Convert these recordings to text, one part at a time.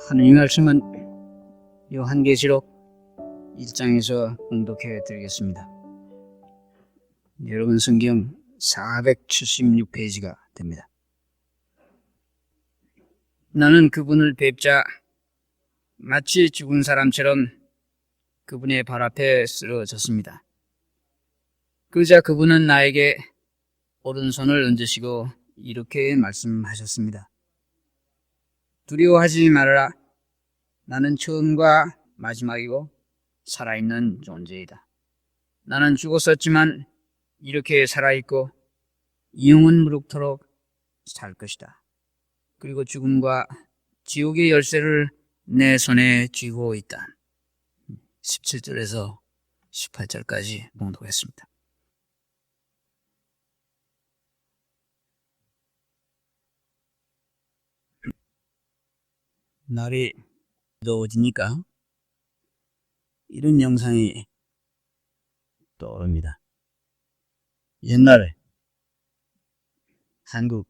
하나님의 말씀은 요한계시록 1장에서 공독해 드리겠습니다. 여러분 성경 476페이지가 됩니다. 나는 그분을 뵙자 마치 죽은 사람처럼 그분의 발 앞에 쓰러졌습니다. 그러자 그분은 나에게 오른손을 얹으시고 이렇게 말씀하셨습니다. 두려워하지 말아라. 나는 처음과 마지막이고 살아있는 존재이다. 나는 죽었었지만 이렇게 살아있고 영원무럭토록 살 것이다. 그리고 죽음과 지옥의 열쇠를 내 손에 쥐고 있다. 17절에서 18절까지 봉독했습니다. 날이 더워지니까 이런 영상이 떠오릅니다. 옛날에 한국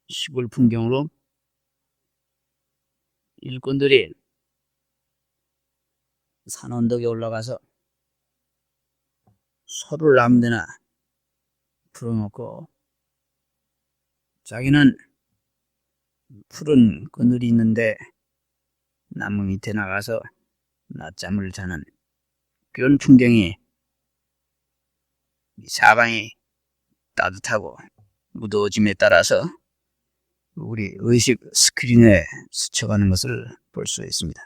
시골 풍경으로 일꾼들이 산 언덕에 올라가서 소를 아무 데나 풀어놓고 자기는 푸른 그늘이 있는데 나무 밑에 나가서 낮잠을 자는 그런 풍경이 사방이 따뜻하고 무더워짐에 따라서 우리 의식 스크린에 스쳐가는 것을 볼 수 있습니다.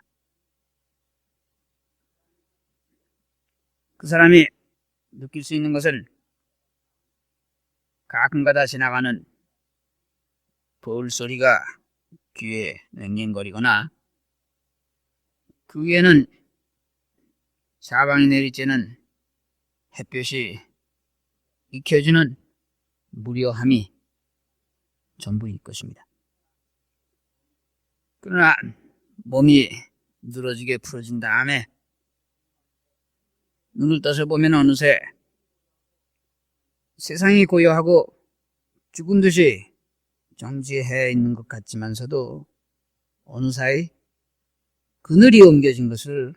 그 사람이 느낄 수 있는 것은 가끔가다 지나가는 벌 소리가 귀에 맹맹거리거나 그 위에는 사방에 내리쬐는 햇볕이 익혀주는 무료함이 전부일 것입니다. 그러나 몸이 늘어지게 풀어진 다음에 눈을 떠서 보면 어느새 세상이 고요하고 죽은 듯이 정지해 있는 것 같지만서도 어느 사이 그늘이 옮겨진 것을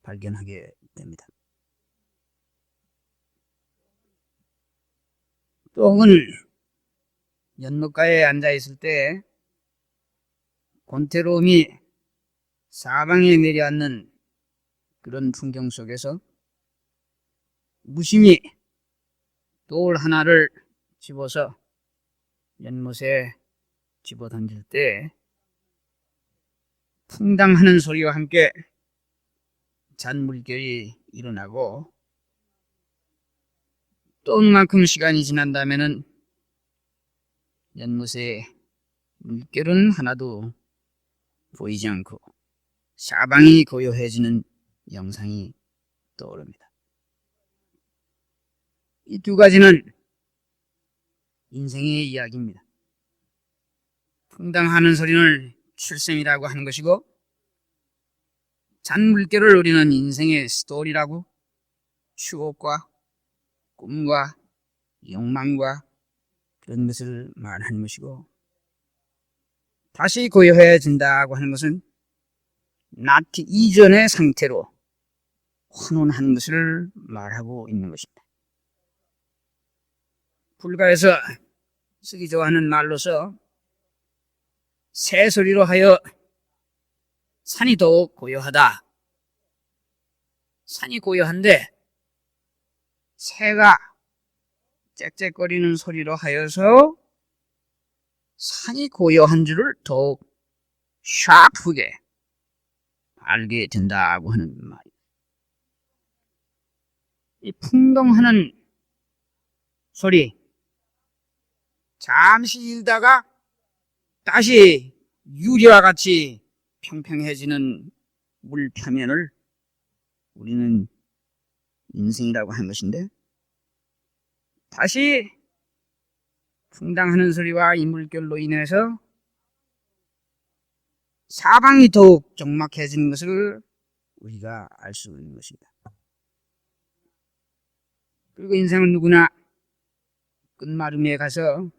발견하게 됩니다. 또 오늘 연못가에 앉아 있을 때 권태로움이 사방에 내려앉는 그런 풍경 속에서 무심히 돌 하나를 집어서 연못에 집어 던질 때 풍당하는 소리와 함께 잔물결이 일어나고 또 얼마큼 시간이 지난다면은 연못에 물결은 하나도 보이지 않고 사방이 고요해지는 영상이 떠오릅니다. 이 두 가지는 인생의 이야기입니다. 풍당하는 소리는 출생이라고 하는 것이고 잔물결을 우리는 인생의 스토리라고 추억과 꿈과 욕망과 그런 것을 말하는 것이고 다시 고요해진다고 하는 것은 나티 이전의 상태로 환원하는 것을 말하고 있는 것입니다. 불가에서 쓰기 좋아하는 말로서 새 소리로 하여 산이 더욱 고요하다. 산이 고요한데 새가 짹짹거리는 소리로 하여서 산이 고요한 줄을 더욱 샤프게 알게 된다고 하는 말이에요. 이 풍덩하는 소리, 잠시 일다가 다시 유리와 같이 평평해지는 물 표면을 우리는 인생이라고 하는 것인데 다시 풍당하는 소리와 이 물결로 인해서 사방이 더욱 적막해지는 것을 우리가 알 수 있는 것입니다. 그리고 인생은 누구나 끝마름에 가서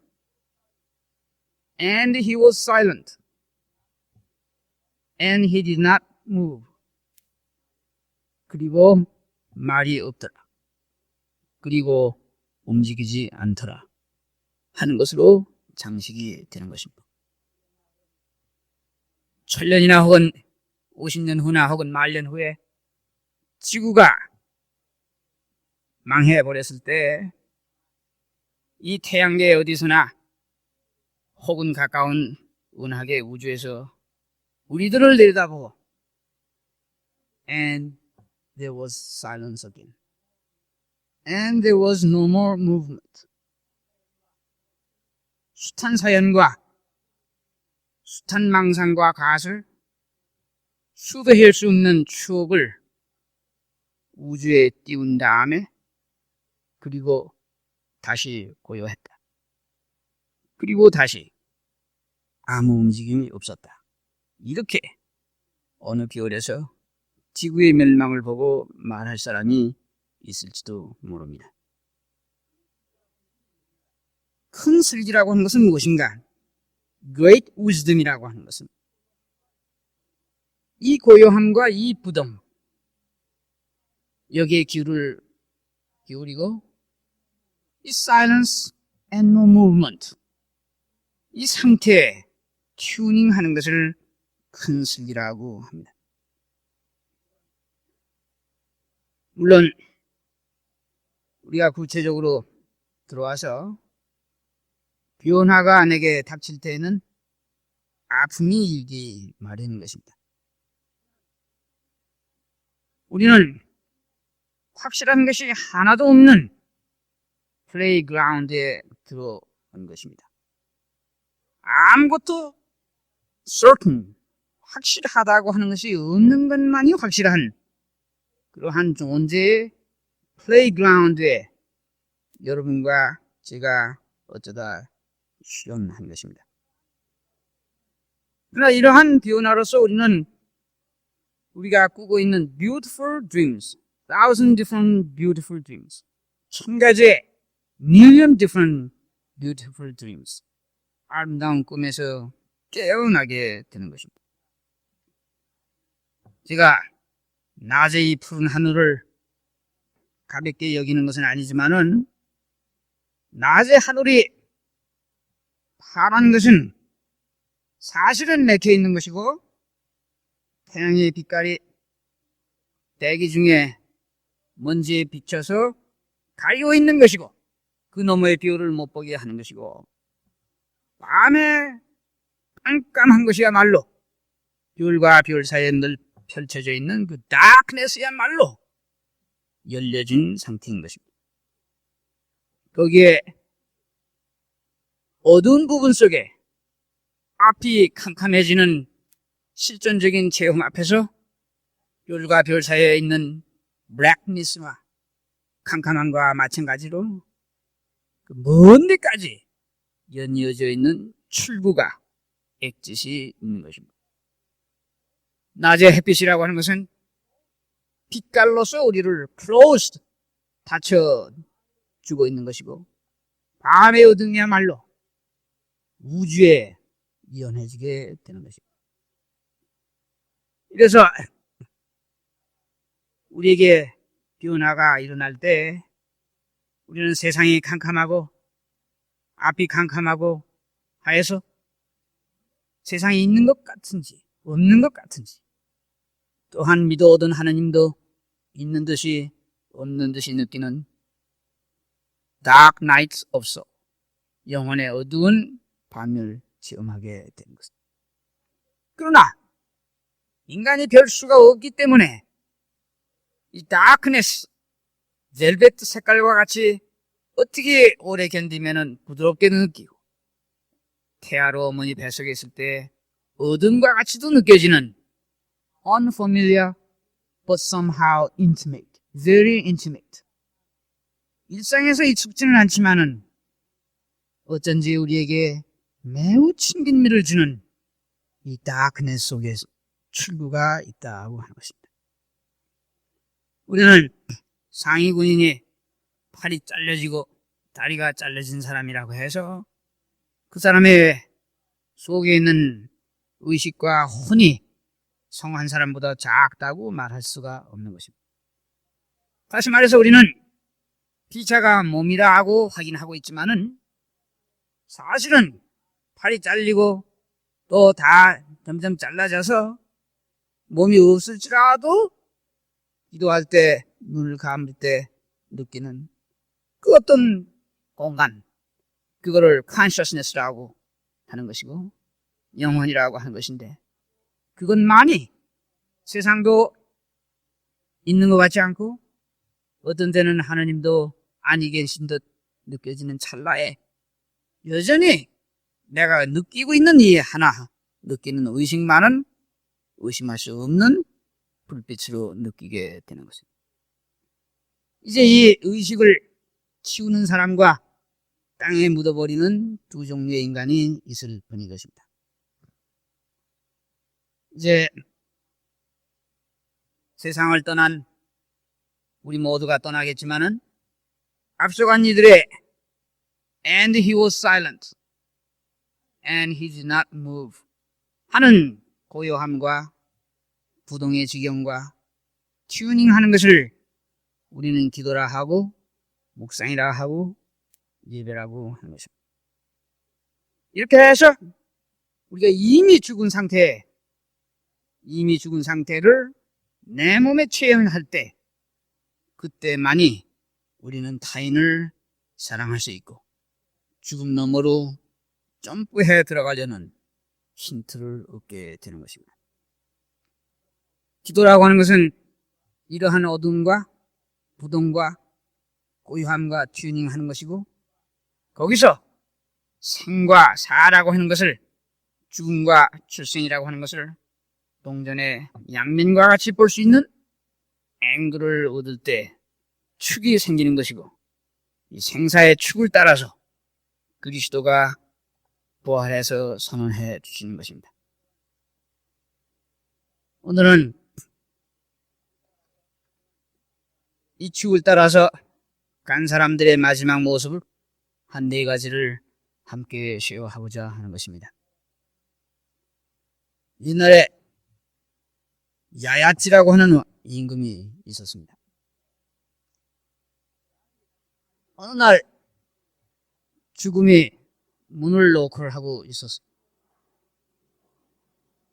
And he was silent. And he did not move. 그리고 말이 없더라. 그리고 움직이지 않더라. 하는 것으로 장식이 되는 것입니다. 천년이나 혹은 50년 후나 혹은 말년 후에 지구가 망해버렸을 때 이 태양계 어디서나 혹은 가까운 은하계 우주에서 우리들을 내려다보고 And there was silence again. And there was no more movement. 숱한 사연과 숱한 망상과 가설, 수도 헬 수 없는 추억을 우주에 띄운 다음에 그리고 다시 고요했다. 그리고 다시 아무 움직임이 없었다. 이렇게 어느 겨울에서 지구의 멸망을 보고 말할 사람이 있을지도 모릅니다. 큰 슬기라고 하는 것은 무엇인가? Great wisdom이라고 하는 것은 이 고요함과 이 부동 여기에 귀를 기울이고 이 silence and no movement 이 상태에 튜닝하는 것을 큰 슬기라고 합니다. 물론 우리가 구체적으로 들어와서 변화가 내게 닥칠 때에는 아픔이 일기 마련인 것입니다. 우리는 확실한 것이 하나도 없는 플레이그라운드에 들어온 것입니다. 아무것도 certain, 확실하다고 하는 것이 없는 것만이 확실한 그러한 존재의 플레이그라운드에 여러분과 제가 어쩌다 실현한 것입니다. 그러나 이러한 변화로서 우리는 우리가 꾸고 있는 beautiful dreams, thousand different beautiful dreams, 1000가지의 million different beautiful dreams, 아름다운 꿈에서 깨어나게 되는 것입니다. 제가 낮에 이 푸른 하늘을 가볍게 여기는 것은 아니지만은 낮에 하늘이 파란 것은 사실은 맥혀 있는 것이고 태양의 빛깔이 대기 중에 먼지에 비쳐서 가리고 있는 것이고 그 너머의 별을 못 보게 하는 것이고 밤에 깜깜한 것이야말로 별과 별 사이에 늘 펼쳐져 있는 그 다크네스야말로 열려진 상태인 것입니다. 거기에 어두운 부분 속에 앞이 캄캄해지는 실존적인 체험 앞에서 별과 별 사이에 있는 블랙니스와 캄캄함과 마찬가지로 그 먼 데까지 연이어져 있는 출구가 액짓이 있는 것입니다. 낮의 햇빛이라고 하는 것은 빛깔로서 우리를 closed, 닫혀주고 있는 것이고 밤의 어둠이야말로 우주에 연해지게 되는 것입니다. 그래서 우리에게 변화가 일어날 때 우리는 세상이 캄캄하고 앞이 캄캄하고 하여서 세상이 있는 것 같은지 없는 것 같은지 또한 믿어오던 하나님도 있는 듯이 없는 듯이 느끼는 dark nights of soul, 영혼의 어두운 밤을 체험하게 되는 것입니다. 그러나 인간이 별 수가 없기 때문에 이 다크네스, 벨벳 색깔과 같이 어떻게 오래 견디면은 부드럽게 느끼고 태아로 어머니 뱃속에 있을 때 어둠과 같이도 느껴지는 unfamiliar but somehow intimate, very intimate. 일상에서 익숙지는 않지만은 어쩐지 우리에게 매우 친근미를 주는 이 다크네스 속에서 출구가 있다고 하는 것입니다. 우리는 상위 군인이 팔이 잘려지고 다리가 잘려진 사람이라고 해서 그 사람의 속에 있는 의식과 혼이 성 한 사람보다 작다고 말할 수가 없는 것입니다. 다시 말해서 우리는 피차가 몸이라 하고 확인하고 있지만은 사실은 팔이 잘리고 또 다 점점 잘라져서 몸이 없을지라도 기도할 때 눈을 감을 때 느끼는 그 어떤 공간, 그거를 consciousness라고 하는 것이고 영혼이라고 하는 것인데, 그것만이 세상도 있는 것 같지 않고 어떤 때는 하나님도 아니 계신 듯 느껴지는 찰나에 여전히 내가 느끼고 있는 이 하나 느끼는 의식만은 의심할 수 없는 불빛으로 느끼게 되는 것입니다. 이제 이 의식을 치우는 사람과 땅에 묻어버리는 두 종류의 인간이 있을 뿐인 것입니다. 이제 세상을 떠난 우리 모두가 떠나겠지만은 앞서간 이들의 And he was silent and he did not move 하는 고요함과 부동의 지경과 튜닝하는 것을 우리는 기도라 하고 묵상이라 하고 예배라고 하는 것입니다. 이렇게 해서 우리가 이미 죽은 상태를 내 몸에 체험할 때, 그때만이 우리는 타인을 사랑할 수 있고 죽음 너머로 점프해 들어가려는 힌트를 얻게 되는 것입니다. 기도라고 하는 것은 이러한 어둠과 부동과 고요함과 튜닝하는 것이고, 거기서 생과 사라고 하는 것을, 죽음과 출생이라고 하는 것을 동전의 양면과 같이 볼 수 있는 앵글을 얻을 때 축이 생기는 것이고, 이 생사의 축을 따라서 그리스도가 부활해서 선언해 주시는 것입니다. 오늘은 이 축을 따라서 간 사람들의 마지막 모습을 한 네 가지를 함께 쉐어하고자 하는 것입니다. 옛날에 야야치라고 하는 임금이 있었습니다. 어느 날 죽음이 문을 노크를 하고 있었어요.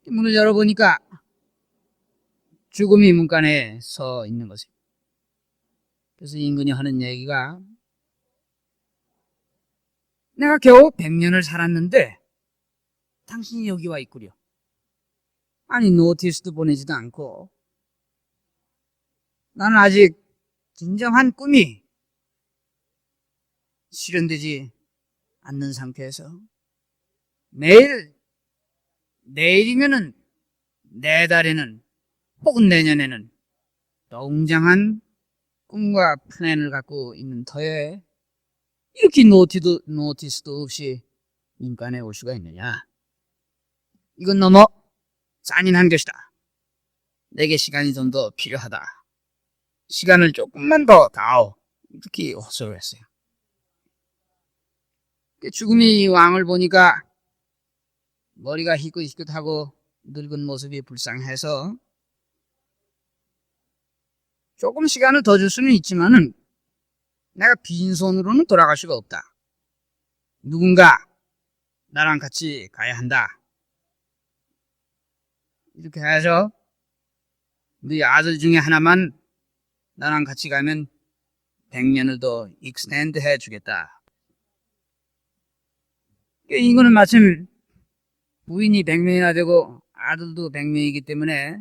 문을 열어보니까 죽음이 문간에 서 있는 것이에요. 그래서 임금이 하는 얘기가, 내가 겨우 100년을 살았는데 당신이 여기 와 있구려. 아니 노티스도 보내지도 않고 나는 아직 진정한 꿈이 실현되지 않는 상태에서 내일이면은 내달에는 혹은 내년에는 더 웅장한 꿈과 플랜을 갖고 있는 터에 이렇게 노티스도 없이 인간에 올 수가 있느냐. 이건 너무 잔인한 것이다. 내게 시간이 좀 더 필요하다. 시간을 조금만 더 다오. 이렇게 호소를 했어요. 죽음이 왕을 보니까 머리가 희끗희끗하고 늙은 모습이 불쌍해서 조금 시간을 더 줄 수는 있지만은 내가 빈손으로는 돌아갈 수가 없다. 누군가 나랑 같이 가야 한다. 이렇게 해서 네 아들 중에 하나만 나랑 같이 가면 100년을 더 익스텐드 해주겠다. 이거는 마침 부인이 100명이나 되고 아들도 100명이기 때문에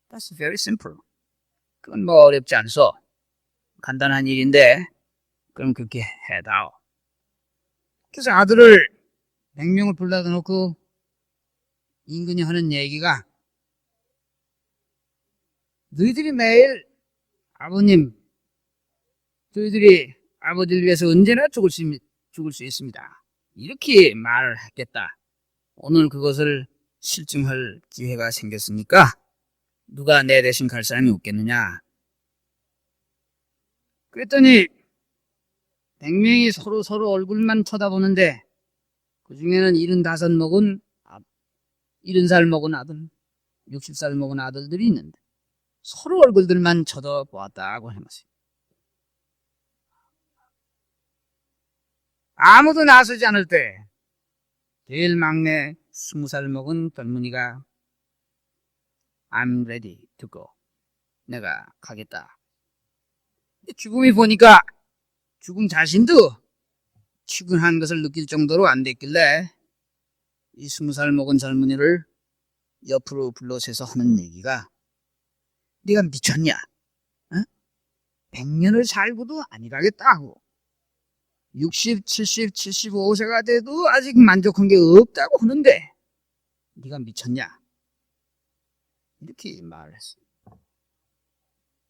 That's very simple. 그건 뭐 어렵지 않소. 간단한 일인데 그럼 그렇게 해다오. 그래서 아들을 100명을 불러다 놓고 임금이 하는 얘기가, 너희들이 매일 아버님, 저희들이 아버지를 위해서 언제나 죽을 수 있습니다. 이렇게 말을 했겠다. 오늘 그것을 실증할 기회가 생겼으니까 누가 내 대신 갈 사람이 없겠느냐. 그랬더니 100명이 서로 얼굴만 쳐다보는데 그 중에는 75살 먹은 아들, 60살 먹은 아들들이 있는데 서로 얼굴들만 쳐다보았다고 하는 것이에요. 아무도 나서지 않을 때 제일 막내 20살 먹은 젊은이가 I'm ready to go. 내가 가겠다. 죽음이 보니까 죽음 자신도 출근한 것을 느낄 정도로 안 됐길래 이 20살 먹은 젊은이를 옆으로 불러세서 하는 얘기가 네가 미쳤냐? 어? 100년을 살고도 안 가겠다고. 60, 70, 75세가 돼도 아직 만족한 게 없다고 하는데 네가 미쳤냐? 이렇게 말을 했어요.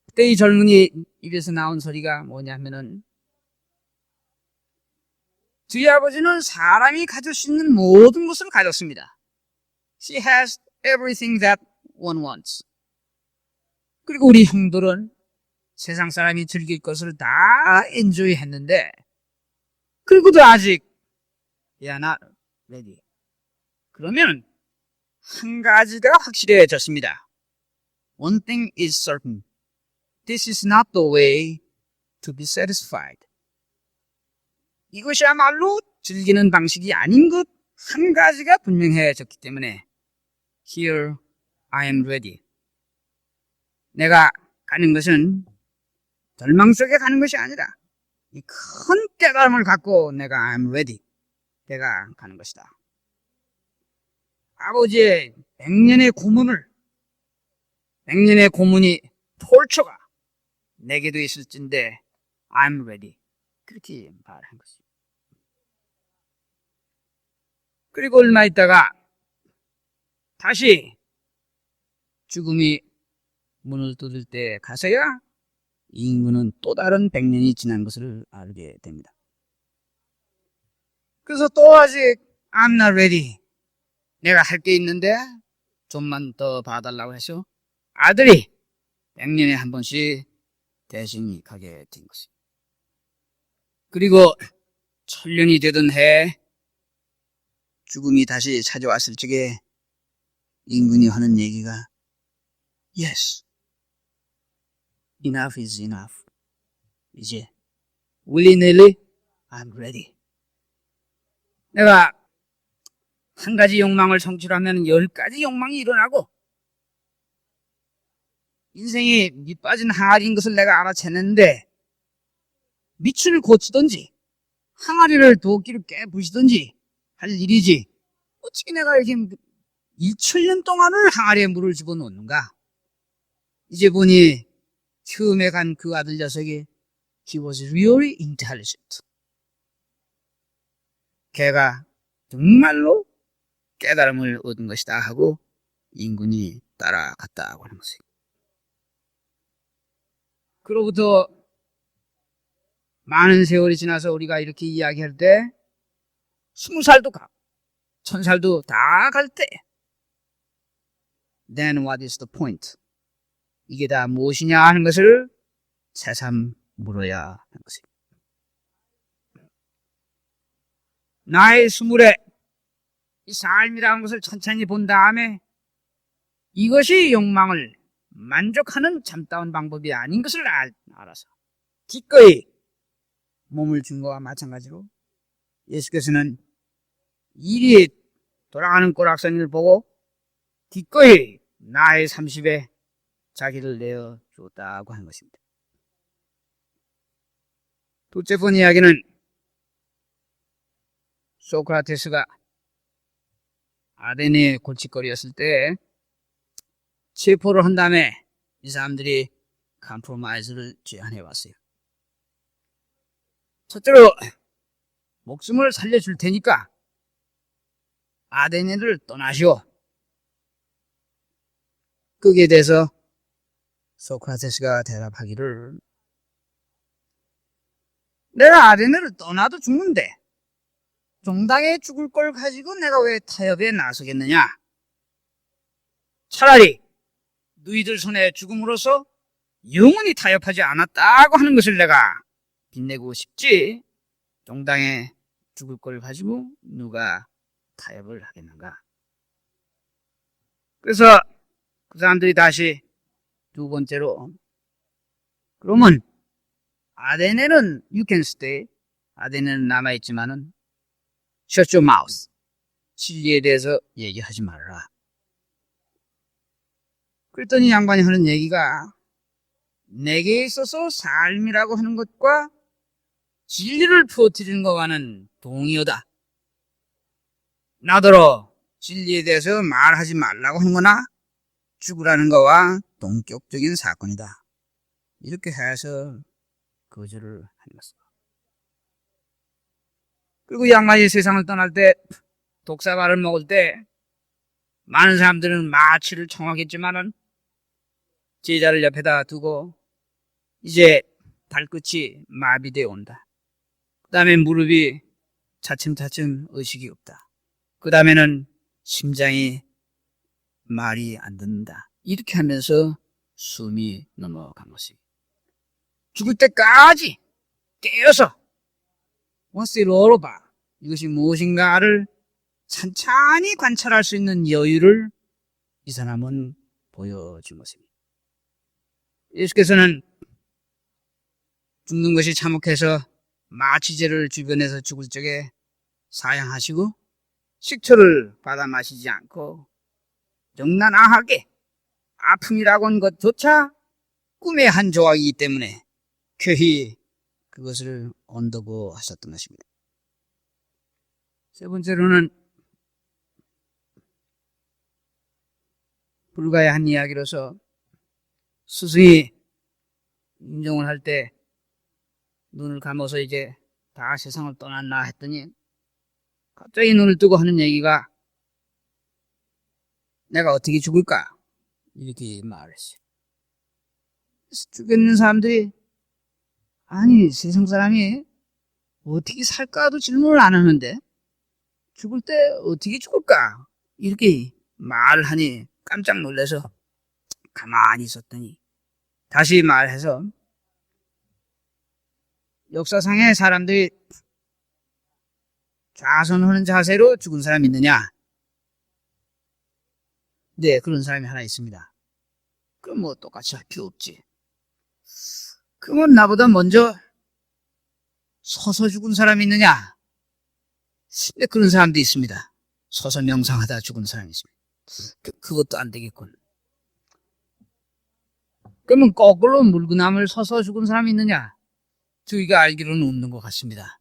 그때 이 젊은이 입에서 나온 소리가 뭐냐면은 저희 아버지는 사람이 가질 수 있는 모든 것을 가졌습니다. She has everything that one wants. 그리고 우리 형들은 세상 사람이 즐길 것을 다 엔조이 했는데 그리고도 아직 They are not ready. 그러면 한 가지가 확실해졌습니다. One thing is certain. This is not the way to be satisfied. 이것이야말로 즐기는 방식이 아닌 것 한 가지가 분명해졌기 때문에 Here I am ready. 내가 가는 것은 절망 속에 가는 것이 아니라 이 큰 깨달음을 갖고 내가 I'm ready. 내가 가는 것이다. 아버지의 100년의 고문이 톨처가 내게도 있을진데 I'm ready. 그렇게 말한 것이죠. 그리고 얼마 있다가 다시 죽음이 문을 두들 때 가서야 인구는 또 다른 100년이 지난 것을 알게 됩니다. 그래서 또 아직 I'm not ready. 내가 할 게 있는데 좀만 더 봐달라고 해서 아들이 100년에 한 번씩 대신 가게 된 것입니다. 그리고 천년이 되던 해 죽음이 다시 찾아왔을 적에 인군이 하는 얘기가 Yes, enough is enough. 이제 willy-nilly I'm ready. 내가 한 가지 욕망을 성취하면 10가지 욕망이 일어나고 인생이 밑빠진 항아리인 것을 내가 알아챘는데 밑을 고치든지 항아리를 도끼를 깨부시든지 할 일이지 어떻게 내가 이렇게 1천년 동안을 항아리에 물을 집어넣는가. 이제 보니 처음에 간 그 아들 녀석이 He was really intelligent. 걔가 정말로 깨달음을 얻은 것이다 하고 인군이 따라갔다고 하는 것이에요. 그로부터 많은 세월이 지나서 우리가 이렇게 이야기할 때 20살도 가고 1000살도 다 갈 때 Then what is the point? 이게 다 무엇이냐 하는 것을 새삼 물어야 하는 것입니다. 나의 20에 이 삶이라는 것을 천천히 본 다음에 이것이 욕망을 만족하는 참다운 방법이 아닌 것을 알아서 기꺼이 몸을 준 것과 마찬가지로 예수께서는 일이 돌아가는 꼬락서니를 보고 기꺼이 나의 30에 자기를 내어주었다고 하는 것입니다. 둘째 번 이야기는 소크라테스가 아테네에 골칫거리였을 때 체포를 한 다음에 이 사람들이 컴프로마이즈를 제안해 왔어요. 첫째로 목숨을 살려줄 테니까 아테네를 떠나시오. 거기에 대해서 소크라테스가 대답하기를 내가 아테네를 떠나도 죽는데 정당에 죽을 걸 가지고 내가 왜 타협에 나서겠느냐. 차라리 너희들 손에 죽음으로써 영원히 타협하지 않았다고 하는 것을 내가 빛내고 싶지 정당에 죽을 걸 가지고 누가 타협을 하겠는가. 그래서 그 사람들이 다시 두 번째로, 그러면 아데네는 you can stay, 아데네는 남아있지만은 shut your mouth, 진리에 대해서 얘기하지 말라. 그랬더니 양반이 하는 얘기가 내게 있어서 삶이라고 하는 것과 진리를 퍼뜨리는 것과는 동의어다. 나더러 진리에 대해서 말하지 말라고 하는 거나 죽으라는 거와 동격적인 사건이다. 이렇게 해서 거절을 하는 것입니다. 그리고 양반이 세상을 떠날 때 독사발을 먹을 때 많은 사람들은 마취를 청하겠지만은 제자를 옆에다 두고 이제 발끝이 마비되어 온다. 그 다음에 무릎이 차츰차츰 의식이 없다. 그 다음에는 심장이 말이 안 듣는다. 이렇게 하면서 숨이 넘어간 것이 죽을 때까지 깨어서 원스를 얼어봐 이것이 무엇인가를 찬찬히 관찰할 수 있는 여유를 이 사람은 보여준 것입니다. 예수께서는 죽는 것이 참혹해서 마취제를 주변에서 죽을 적에 사양하시고 식초를 받아 마시지 않고 영란하게 아픔이라고 하는 것조차 꿈의 한 조각이기 때문에 교히 그것을 언더고 하셨던 것입니다. 세 번째로는 불가의 한 이야기로서 스승이 임종을 할 때 눈을 감아서 이제 다 세상을 떠났나 했더니 갑자기 눈을 뜨고 하는 얘기가 내가 어떻게 죽을까? 이렇게 말했어요. 그래서 죽겠는 사람들이 아니 세상 사람이 어떻게 살까도 질문을 안 하는데 죽을 때 어떻게 죽을까? 이렇게 말을 하니 깜짝 놀라서 가만히 있었더니 다시 말해서 역사상에 사람들이 좌선하는 자세로 죽은 사람이 있느냐? 네, 그런 사람이 하나 있습니다. 그럼 뭐 똑같이 할 필요 없지. 그러면 나보다 먼저 서서 죽은 사람이 있느냐? 네, 그런 사람도 있습니다. 서서 명상하다 죽은 사람이 있습니다. 그것도 안 되겠군. 그러면 거꾸로 물구나무를 서서 죽은 사람이 있느냐? 저희가 알기로는 없는 것 같습니다.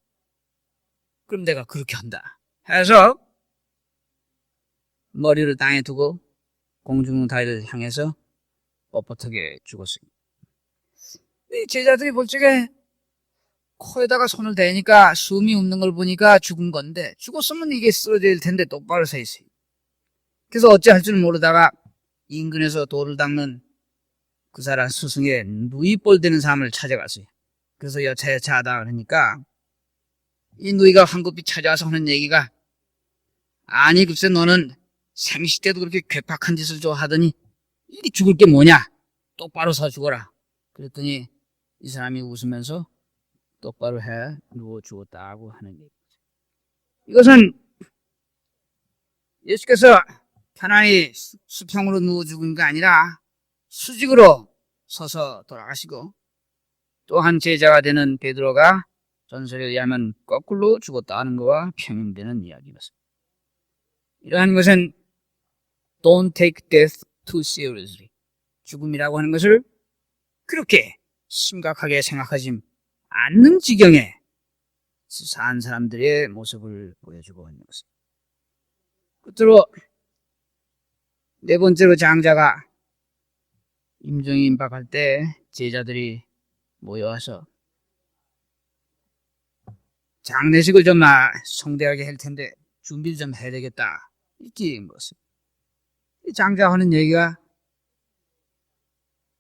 그럼 내가 그렇게 한다 해서 머리를 땅에 두고 공중다리를 향해서 뻣뻣하게 죽었습니다. 제자들이 볼 적에 코에다가 손을 대니까 숨이 없는 걸 보니까 죽은 건데 죽었으면 이게 쓰러질 텐데 똑바로 서 있어요. 그래서 어찌할 줄 모르다가 인근에서 돌을 닦는 그 사람 스승의 누이볼 되는 사람을 찾아갔어요. 그래서 여차여차 하다 그러니까 이 누이가 황급히 찾아와서 하는 얘기가 아니 글쎄 너는 생시 때도 그렇게 괴팍한 짓을 좋아하더니 이 죽을 게 뭐냐? 똑바로 서 죽어라. 그랬더니 이 사람이 웃으면서 똑바로 해 누워 죽었다고 하는 얘기죠. 이것은 예수께서 편안히 수평으로 누워 죽은 게 아니라 수직으로 서서 돌아가시고 또 한 제자가 되는 베드로가 전설에 의하면 거꾸로 죽었다 하는 것과 평행되는 이야기입니다. 이러한 것은 Don't take death too seriously. 죽음이라고 하는 것을 그렇게 심각하게 생각하지 않는 지경에 산 사람들의 모습을 보여주고 있는 것입니다. 끝으로 네 번째로 장자가 임종이 임박할 때 제자들이 모여와서 장례식을 좀 성대하게 할 텐데 준비를 좀 해야 되겠다. 이렇게 물었어요. 이 장자가 하는 얘기가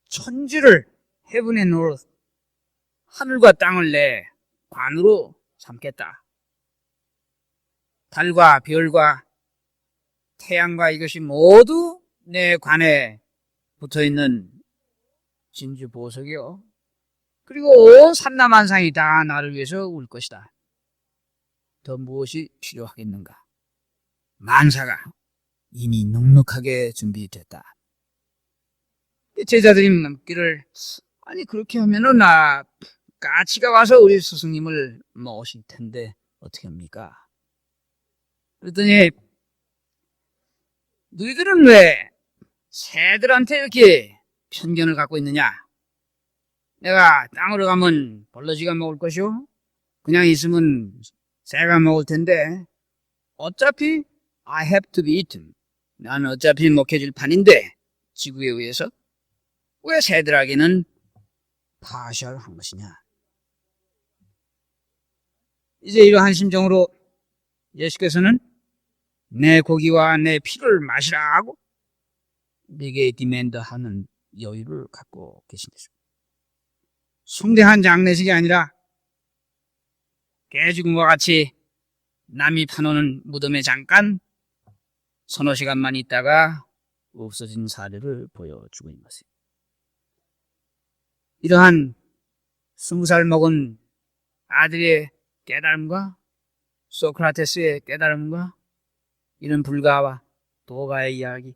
천지를 heaven and earth, 하늘과 땅을 내 관으로 삼겠다. 달과 별과 태양과 이것이 모두 내 관에 붙어있는 진주 보석이요. 그리고 온 삼라만상이 다 나를 위해서 울 것이다. 더 무엇이 필요하겠는가? 만사가 이미 넉넉하게 준비됐다. 제자들이 묻기를, 아니 그렇게 하면은 까치가 와서 우리 스승님을 먹으실 텐데 어떻게 합니까? 그랬더니 너희들은 왜 새들한테 이렇게 편견을 갖고 있느냐? 내가 땅으로 가면 벌러지가 먹을 것이요, 그냥 있으면 새가 먹을 텐데 어차피 I have to be eaten, 나는 어차피 먹혀질 판인데 지구에 의해서 왜 새들에게는 파셜한 것이냐? 이제 이러한 심정으로 예수께서는 내 고기와 내 피를 마시라 하고 내게 디맨드하는 여유를 갖고 계신 것입니다. 숭대한 장례식이 아니라 깨죽음과 같이 남이 파놓는 무덤에 잠깐 서너 시간만 있다가 없어진 사례를 보여주고 있는 것입니다. 이러한 20살 먹은 아들의 깨달음과 소크라테스의 깨달음과 이런 불가와 도가의 이야기,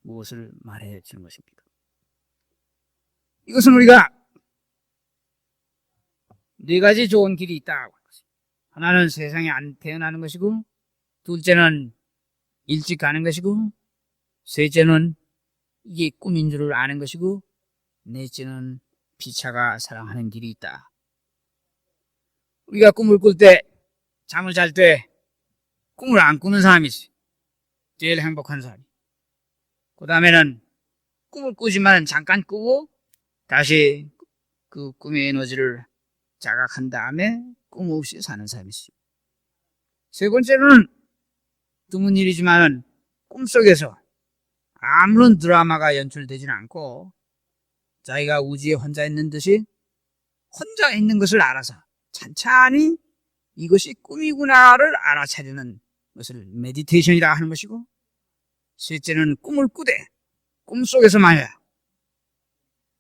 무엇을 말해 주는 것입니까? 이것은 우리가 네 가지 좋은 길이 있다. 하나는 세상에 안 태어나는 것이고, 둘째는 일찍 가는 것이고, 셋째는 이게 꿈인 줄을 아는 것이고, 넷째는 피차가 사랑하는 길이 있다. 우리가 꿈을 꿀 때, 잠을 잘 때 꿈을 안 꾸는 사람이 있어요. 제일 행복한 사람이. 그 다음에는 꿈을 꾸지만 잠깐 꾸고 다시 그 꿈의 에너지를 자각한 다음에 꿈 없이 사는 사람이 있어요. 세 번째로는 드문 일이지만 꿈속에서 아무런 드라마가 연출되지는 않고 자기가 우주에 혼자 있는 듯이 혼자 있는 것을 알아서 찬찬히 이것이 꿈이구나를 알아차리는 것을 메디테이션이라 하는 것이고, 셋째는 꿈을 꾸되 꿈속에서만야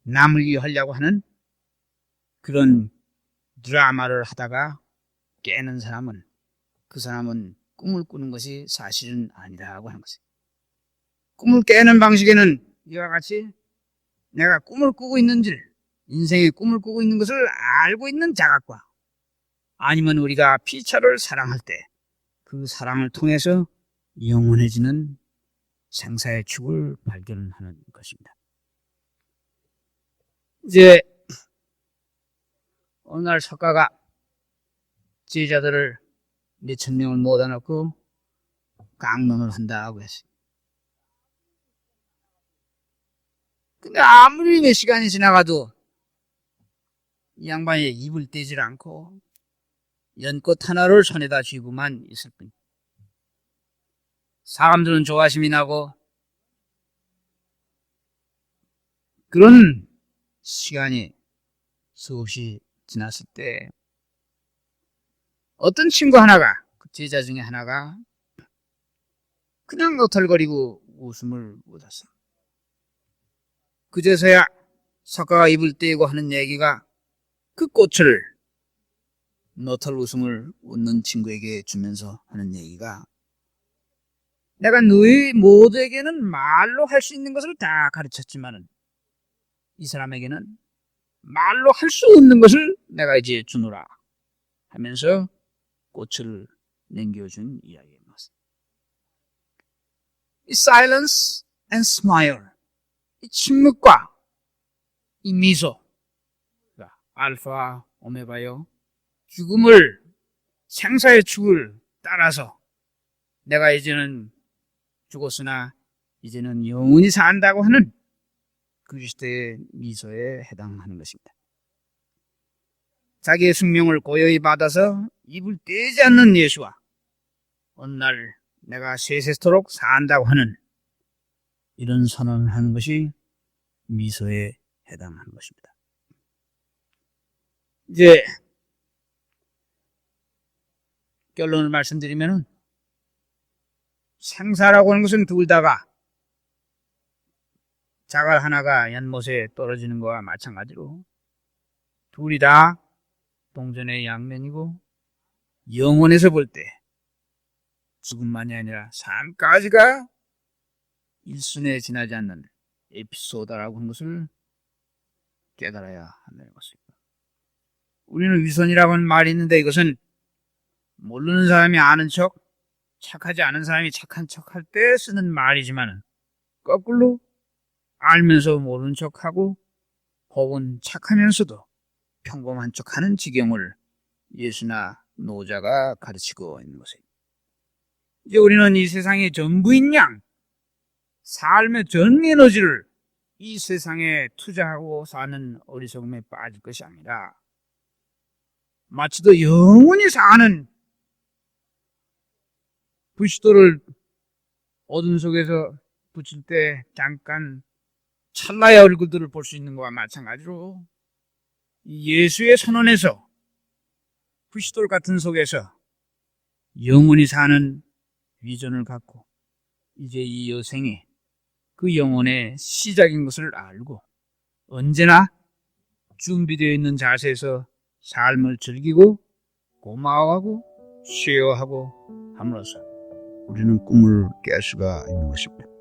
남을 위하려고 하는 그런 드라마를 하다가 깨는 사람은, 그 사람은 꿈을 꾸는 것이 사실은 아니라고 하는 것이에요. 꿈을 깨는 방식에는 이와 같이 내가 꿈을 꾸고 있는지, 인생의 꿈을 꾸고 있는 것을 알고 있는 자각과, 아니면 우리가 피차를 사랑할 때 그 사랑을 통해서 영원해지는 생사의 축을 발견하는 것입니다. 이제 어느 날 석가가 제자들을 몇천 명을 모아놓고 강론을 한다고 했어요. 근데 아무리 몇 시간이 지나가도 이 양반이 입을 떼질 않고 연꽃 하나를 손에다 쥐고만 있을 뿐. 사람들은 조바심이 나고, 그런 시간이 수없이 지났을 때 어떤 친구 하나가, 그 제자 중에 하나가 그냥 너털거리고 웃음을 묻었어. 그제서야 석가가 입을 떼고 하는 얘기가 그 꽃을 너털 웃음을 웃는 친구에게 주면서 하는 얘기가, 내가 너희 모두에게는 말로 할 수 있는 것을 다 가르쳤지만은 이 사람에게는 말로 할 수 없는 것을 내가 이제 주노라 하면서 꽃을 남겨준 이야기입니다. 이 silence and smile, 이 침묵과 이 미소, 알파 오메가요, 죽음을, 생사의 축을 따라서 내가 이제는 죽었으나 이제는 영원히 산다고 하는 그리스도의 미소에 해당하는 것입니다. 자기의 숙명을 고요히 받아서 입을 떼지 않는 예수와 어느 날 내가 세세토록 산다고 하는 이런 선언을 하는 것이 미소에 해당하는 것입니다. 이제 결론을 말씀드리면, 생사라고 하는 것은 둘 다가 자갈 하나가 연못에 떨어지는 것과 마찬가지로 둘이 다 동전의 양면이고, 영원에서 볼 때 죽음만이 아니라 삶까지가 일순에 지나지 않는 에피소드라고 하는 것을 깨달아야 한다는 것입니다. 우리는 위선이라고 하는 말이 있는데 이것은 모르는 사람이 아는 척, 착하지 않은 사람이 착한 척할 때 쓰는 말이지만 거꾸로 알면서 모르는 척하고 혹은 착하면서도 평범한 척하는 지경을 예수나 노자가 가르치고 있는 것입니다. 이제 우리는 이 세상의 전부인 양, 삶의 전 에너지를 이 세상에 투자하고 사는 어리석음에 빠질 것이 아니라 마치도 영원히 사는 불시도를 어둠 속에서 붙일 때 잠깐 찰나의 얼굴들을 볼 수 있는 것과 마찬가지로 예수의 선언에서 불시돌 같은 속에서 영원히 사는 비전을 갖고 이제 이 여생이 그 영혼의 시작인 것을 알고 언제나 준비되어 있는 자세에서 삶을 즐기고 고마워하고 쉐어하고 함으로써 우리는 꿈을 깰 수가 있는 것입니다.